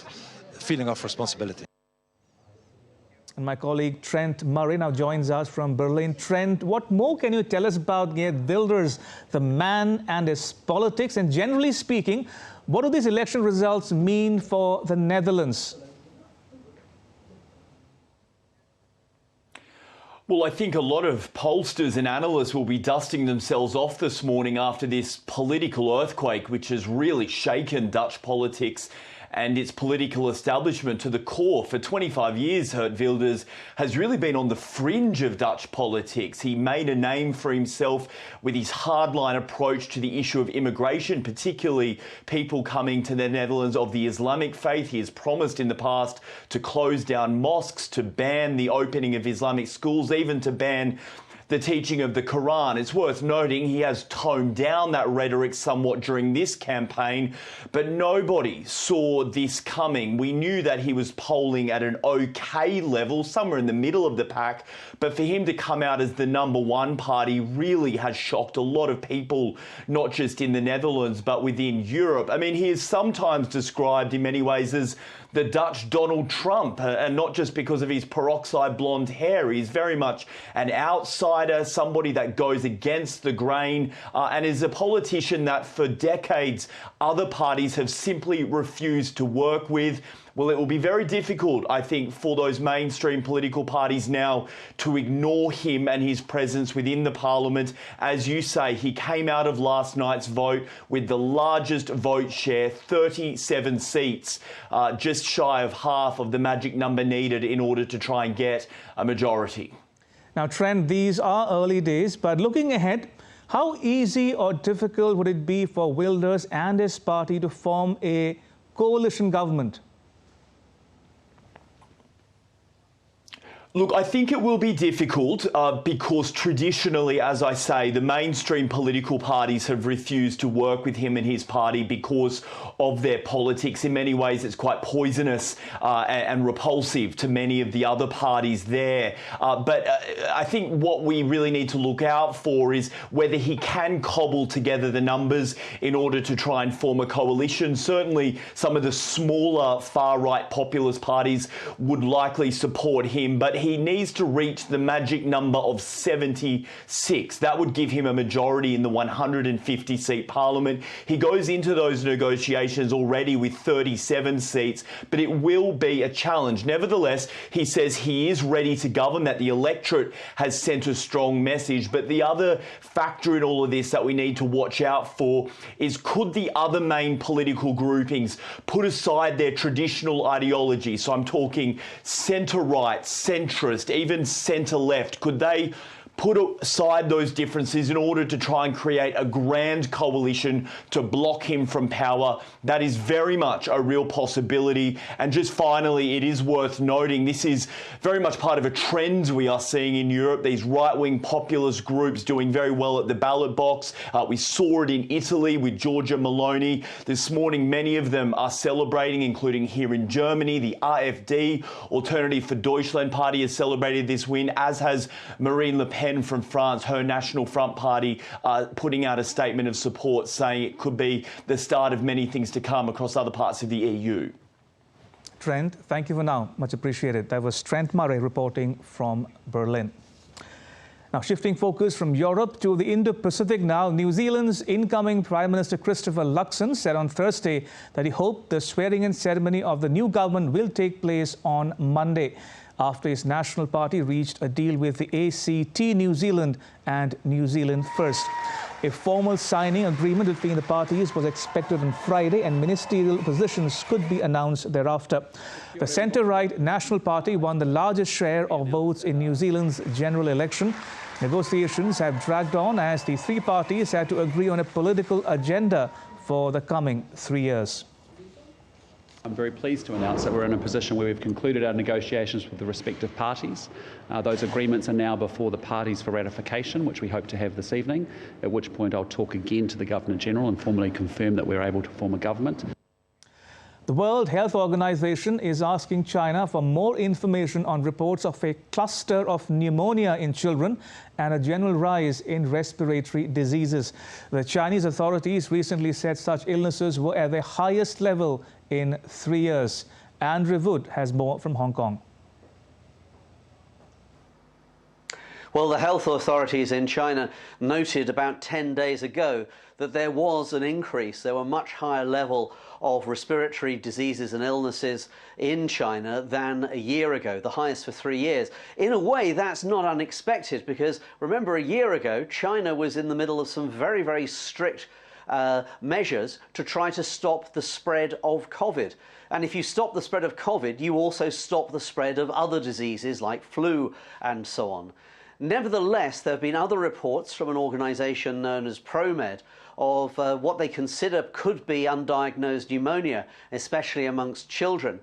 [SPEAKER 2] feeling of responsibility.
[SPEAKER 1] And my colleague Trent Murray now joins us from Berlin. Trent, what more can you tell us about Geert Wilders, the man and his politics? And generally speaking, what do these election results mean for the Netherlands?
[SPEAKER 22] Well, I think a lot of pollsters and analysts will be dusting themselves off this morning after this political earthquake, which has really shaken Dutch politics and its political establishment to the core. For 25 years, Geert Wilders has really been on the fringe of Dutch politics. He made a name for himself with his hardline approach to the issue of immigration, particularly people coming to the Netherlands of the Islamic faith. He has promised in the past to close down mosques, to ban the opening of Islamic schools, even to ban the teaching of the Quran. It's worth noting he has toned down that rhetoric somewhat during this campaign, but nobody saw this coming. We knew that he was polling at an okay level, somewhere in the middle of the pack, but for him to come out as the #1 party really has shocked a lot of people, not just in the Netherlands, but within Europe. I mean, he is sometimes described in many ways as the Dutch Donald Trump, and not just because of his peroxide blonde hair. He's very much an outsider, somebody that goes against the grain, and is a politician that for decades other parties have simply refused to work with. Well, it will be very difficult, I think, for those mainstream political parties now to ignore him and his presence within the parliament. As you say, he came out of last night's vote with the largest vote share, 37 seats, just shy of half of the magic number needed in order to try and get a majority.
[SPEAKER 1] Now, Trent, these are early days, but looking ahead, how easy or difficult would it be for Wilders and his party to form a coalition government?
[SPEAKER 22] Look, I think it will be difficult because traditionally, as I say, the mainstream political parties have refused to work with him and his party because of their politics. In many ways, it's quite poisonous and repulsive to many of the other parties there. But I think what we really need to look out for is whether he can cobble together the numbers in order to try and form a coalition. Certainly, some of the smaller far-right populist parties would likely support him, but he needs to reach the magic number of 76. That would give him a majority in the 150-seat parliament. He goes into those negotiations already with 37 seats, but it will be a challenge. Nevertheless, he says he is ready to govern, that the electorate has sent a strong message. But the other factor in all of this that we need to watch out for is, could the other main political groupings put aside their traditional ideology? So I'm talking centre-right, centrist, even centre-left. Could they put aside those differences in order to try and create a grand coalition to block him from power. That is very much a real possibility. And just finally, it is worth noting this is very much part of a trend we are seeing in Europe, these right-wing populist groups doing very well at the ballot box. We saw it in Italy with Giorgia Meloni. This morning, many of them are celebrating, including here in Germany. The AfD, Alternative for Deutschland party, has celebrated this win, as has Marine Le Pen from France, her National Front party, putting out a statement of support saying it could be the start of many things to come across other parts of the EU.
[SPEAKER 1] Trent, thank you for now. Much appreciated. That was Trent Murray reporting from Berlin. Now, shifting focus from Europe to the Indo-Pacific now, New Zealand's incoming Prime Minister Christopher Luxon said on Thursday that he hoped the swearing-in ceremony of the new government will take place on Monday, after his National Party reached a deal with the ACT New Zealand and New Zealand First. A formal signing agreement between the parties was expected on Friday, and ministerial positions could be announced thereafter. The centre-right National Party won the largest share of votes in New Zealand's general election. Negotiations have dragged on as the three parties had to agree on a political agenda for the coming 3 years.
[SPEAKER 3] I'm very pleased to announce that we're in a position where we've concluded our negotiations with the respective parties. Those agreements are now before the parties for ratification, which we hope to have this evening, at which point I'll talk again to the Governor-General and formally confirm that we're able to form a government.
[SPEAKER 1] The World Health Organization is asking China for more information on reports of a cluster of pneumonia in children and a general rise in respiratory diseases. The Chinese authorities recently said such illnesses were at their highest level in 3 years. Andrew Wood has more from Hong Kong.
[SPEAKER 4] Well, the health authorities in China noted about 10 days ago that there was an increase. There were much higher level of respiratory diseases and illnesses in China than a year ago, the highest for 3 years. In a way, that's not unexpected because, remember, a year ago, China was in the middle of some very, very strict measures to try to stop the spread of COVID. And if you stop the spread of COVID, you also stop the spread of other diseases like flu and so on. Nevertheless, there have been other reports from an organisation known as ProMed of what they consider could be undiagnosed pneumonia, especially amongst children.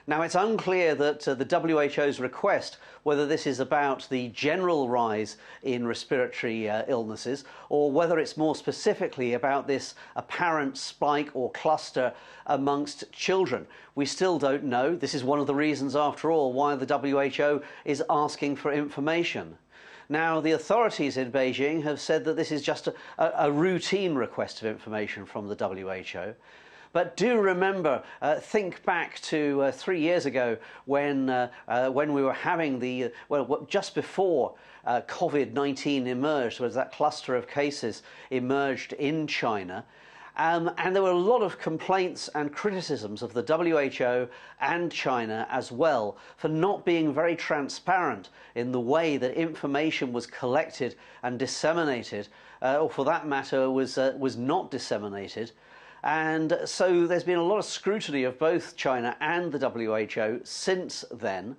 [SPEAKER 4] Now, it's unclear that the WHO's request, whether this is about the general rise in respiratory illnesses or whether it's more specifically about this apparent spike or cluster amongst children. We still don't know. This is one of the reasons, after all, why the WHO is asking for information. Now, the authorities in Beijing have said that this is just a routine request of information from the WHO. But do remember, think back to 3 years ago when we were having the, just before COVID-19 emerged, was that cluster of cases emerged in China. And there were a lot of complaints and criticisms of the WHO and China as well for not being very transparent in the way that information was collected and disseminated, or for that matter was not disseminated. And so there's been a lot of scrutiny of both China and the WHO since then.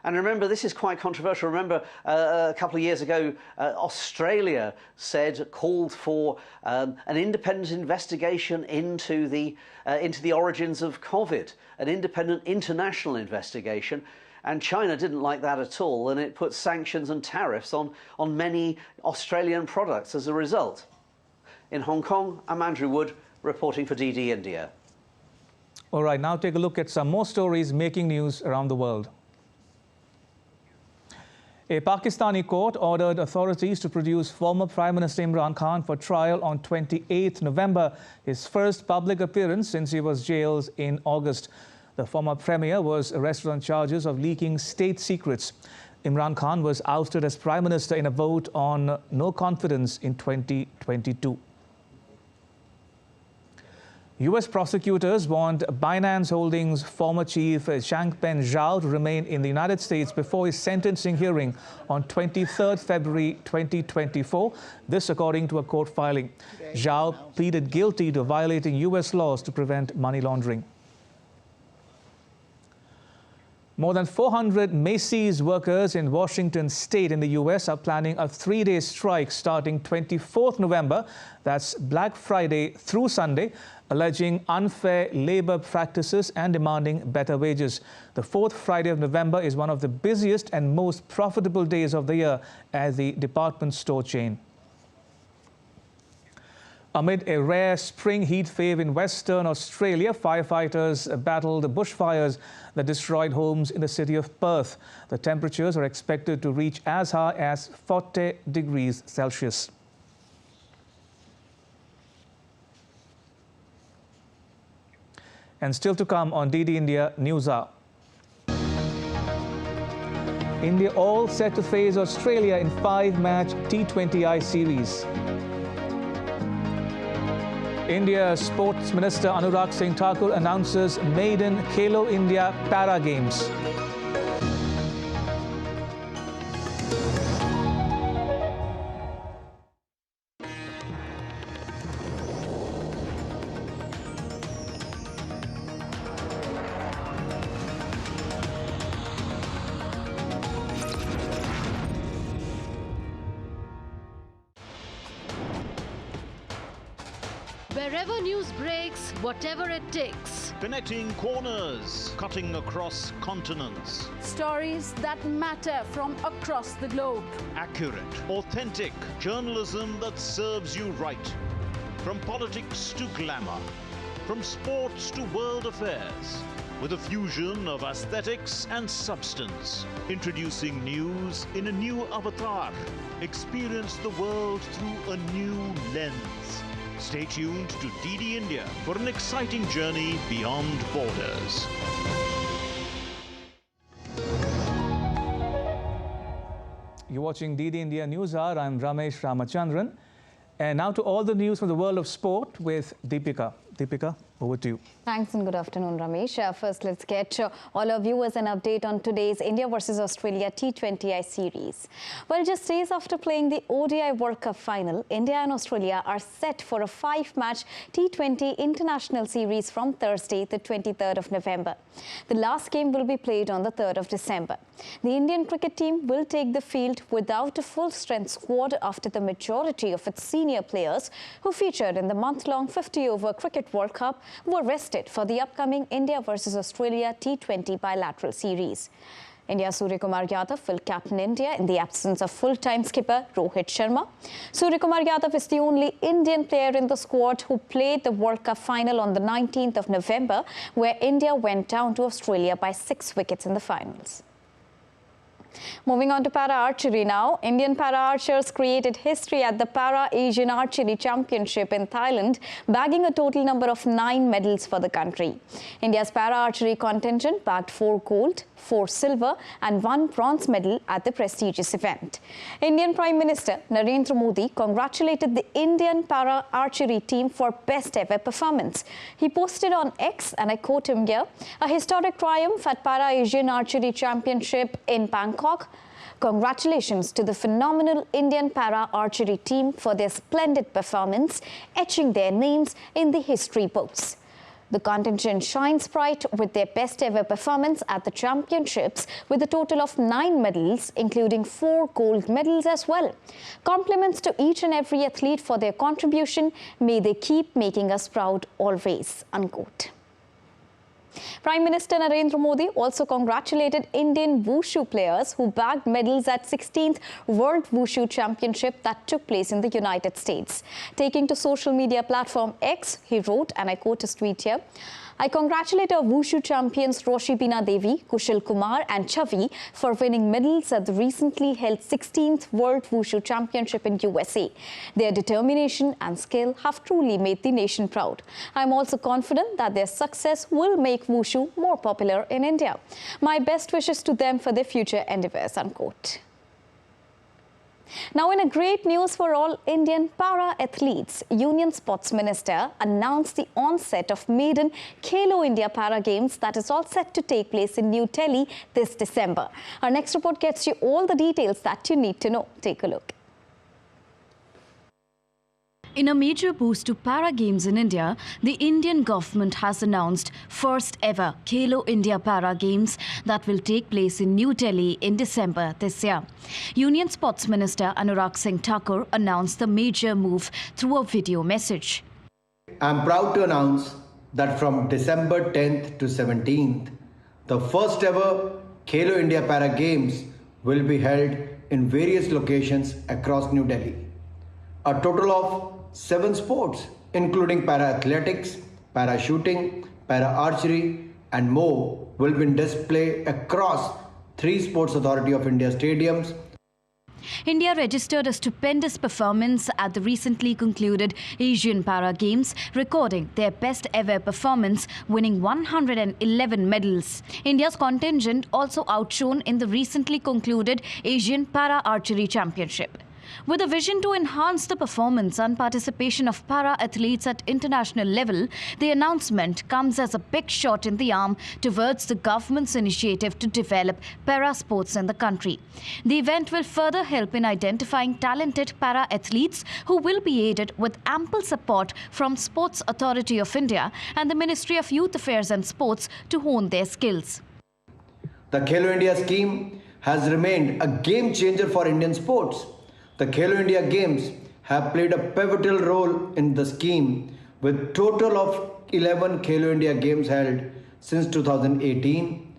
[SPEAKER 4] And remember, this is quite controversial. Remember, a couple of years ago, Australia called for an independent investigation into the origins of COVID, an independent international investigation. And China didn't like that at all, and it put sanctions and tariffs on many Australian products as a result. In Hong Kong, I'm Andrew Wood, reporting for DD India.
[SPEAKER 1] All right, now take a look at some more stories making news around the world. A Pakistani court ordered authorities to produce former Prime Minister Imran Khan for trial on 28th November, his first public appearance since he was jailed in August. The former premier was arrested on charges of leaking state secrets. Imran Khan was ousted as Prime Minister in a vote on no confidence in 2022. U.S. prosecutors want Binance Holdings' former chief Changpeng Zhao to remain in the United States before his sentencing hearing on 23rd February 2024. This according to a court filing. Zhao pleaded guilty to violating U.S. laws to prevent money laundering. More than 400 Macy's workers in Washington state in the US are planning a 3-day strike starting 24th November. That's Black Friday through Sunday, alleging unfair labor practices and demanding better wages. The 4th Friday of November is one of the busiest and most profitable days of the year at the department store chain. Amid a rare spring heat wave in Western Australia, firefighters battled bushfires that destroyed homes in the city of Perth. The temperatures are expected to reach as high as 40 degrees Celsius. And still to come on DD India News Hour. India all set to face Australia in 5-match T20I series. India's Sports Minister Anurag Singh Thakur announces maiden Khelo India Para Games.
[SPEAKER 6] Wherever news breaks, whatever it takes.
[SPEAKER 8] Connecting corners, cutting across continents.
[SPEAKER 6] Stories that matter from across the globe.
[SPEAKER 8] Accurate, authentic journalism that serves you right. From politics to glamour, from sports to world affairs, with a fusion of aesthetics and substance. Introducing news in a new avatar. Experience the world through a new lens. Stay tuned to DD India for an exciting journey beyond borders.
[SPEAKER 1] You're watching DD India News Hour. I'm Ramesh Ramachandran. And now to all the news from the world of sport with Deepika. Deepika, over to you.
[SPEAKER 23] Thanks and good afternoon, Ramesh. First, let's get all our viewers an update on today's India versus Australia T20I series. Well, just days after playing the ODI World Cup final, India and Australia are set for a 5-match T20 international series from Thursday, the 23rd of November. The last game will be played on the 3rd of December. The Indian cricket team will take the field without a full-strength squad after the majority of its senior players who featured in the month-long 50-over Cricket World Cup were rested for the upcoming India versus Australia T20 bilateral series. India's Suryakumar Yadav will captain India in the absence of full-time skipper Rohit Sharma. Suryakumar Yadav is the only Indian player in the squad who played the World Cup final on the 19th of November, where India went down to Australia by 6 wickets in the finals. Moving on to para-archery now. Indian para-archers created history at the Para-Asian Archery Championship in Thailand, bagging a total number of 9 medals for the country. India's para-archery contingent bagged 4 gold, 4 silver and 1 bronze medal at the prestigious event. Indian Prime Minister Narendra Modi congratulated the Indian para-archery team for best ever performance. He posted on X, and I quote him here, "A historic triumph at Para-Asian Archery Championship in Bangkok. Congratulations to the phenomenal Indian para-archery team for their splendid performance, etching their names in the history books." The contingent shines bright with their best ever performance at the championships with a total of 9 medals, including 4 gold medals as well. Compliments to each and every athlete for their contribution. May they keep making us proud always, unquote. Prime Minister Narendra Modi also congratulated Indian wushu players who bagged medals at 16th World Wushu Championship that took place in the United States. Taking to social media platform X, he wrote, and I quote his tweet here, "I congratulate our wushu champions Roshi Bina Devi, Kushal Kumar and Chavi for winning medals at the recently held 16th World Wushu Championship in USA. Their determination and skill have truly made the nation proud. I am also confident that their success will make wushu more popular in India. My best wishes to them for their future endeavours," unquote. Now, in a great news for all Indian para-athletes, Union Sports Minister announced the onset of maiden Khelo India Para Games that is all set to take place in New Delhi this December. Our next report gets you all the details that you need to know. Take a look.
[SPEAKER 6] In a major boost to Para Games in India, the Indian government has announced first ever Khelo India Para Games that will take place in New Delhi in December this year. Union Sports Minister Anurag Singh Thakur announced the major move through a video message.
[SPEAKER 5] I am proud to announce that from December 10th to 17th, the first ever Khelo India Para Games will be held in various locations across New Delhi. A total of 7 sports, including para-athletics, para-shooting, para-archery and more, will be in display across 3 Sports Authority of India stadiums.
[SPEAKER 6] India registered a stupendous performance at the recently concluded Asian Para Games, recording their best ever performance, winning 111 medals. India's contingent also outshone in the recently concluded Asian Para Archery Championship. With a vision to enhance the performance and participation of para-athletes at international level, the announcement comes as a big shot in the arm towards the government's initiative to develop para-sports in the country. The event will further help in identifying talented para-athletes who will be aided with ample support from Sports Authority of India and the Ministry of Youth Affairs and Sports to hone their skills.
[SPEAKER 5] The Khelo India scheme has remained a game changer for Indian sports. The Khelo India Games have played a pivotal role in the scheme, with total of 11 Khelo India Games held since 2018,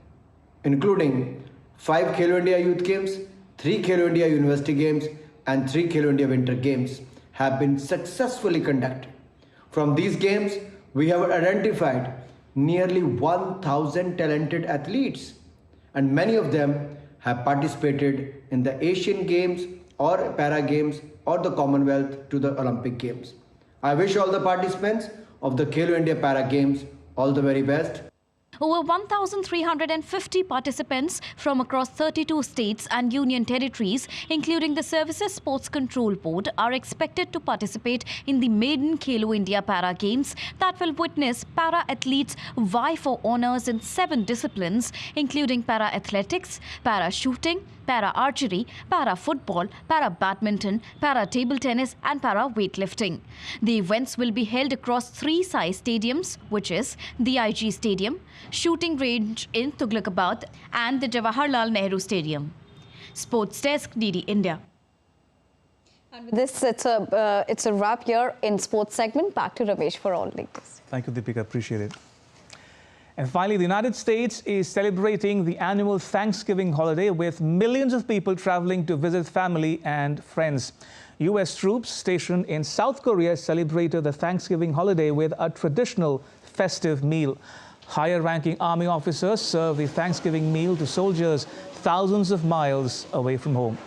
[SPEAKER 5] including 5 Khelo India Youth Games, 3 Khelo India University Games and 3 Khelo India Winter Games have been successfully conducted. From these games, we have identified nearly 1,000 talented athletes, and many of them have participated in the Asian Games or Para Games or the Commonwealth to the Olympic Games. I wish all the participants of the Khelo India Para Games all the very best.
[SPEAKER 6] Over 1,350 participants from across 32 states and union territories, including the Services Sports Control Board, are expected to participate in the maiden Khelo India Para Games that will witness para-athletes vie for honours in 7 disciplines, including para-athletics, para-shooting, para-archery, para-football, para-badminton, para-table tennis and para-weightlifting. The events will be held across 3 size stadiums, which is the IG Stadium, Shooting Range in Tughlakabad and the Jawaharlal Nehru Stadium. Sports Desk, DD India.
[SPEAKER 23] And with this, it's a wrap here in sports segment. Back to Ramesh for all latest.
[SPEAKER 1] Thank you, Deepika. Appreciate it. And finally, the United States is celebrating the annual Thanksgiving holiday with millions of people traveling to visit family and friends. U.S. troops stationed in South Korea celebrated the Thanksgiving holiday with a traditional festive meal. Higher-ranking army officers serve the Thanksgiving meal to soldiers thousands of miles away from home.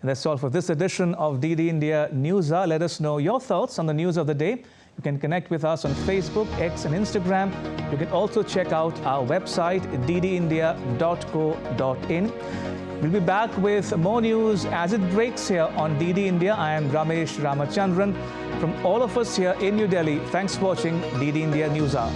[SPEAKER 1] And that's all for this edition of DD India News Hour. Let us know your thoughts on the news of the day. You can connect with us on Facebook, X and Instagram. You can also check out our website, ddindia.co.in. We'll be back with more news as it breaks here on DD India. I am Ramesh Ramachandran. From all of us here in New Delhi, thanks for watching DD India News Hour.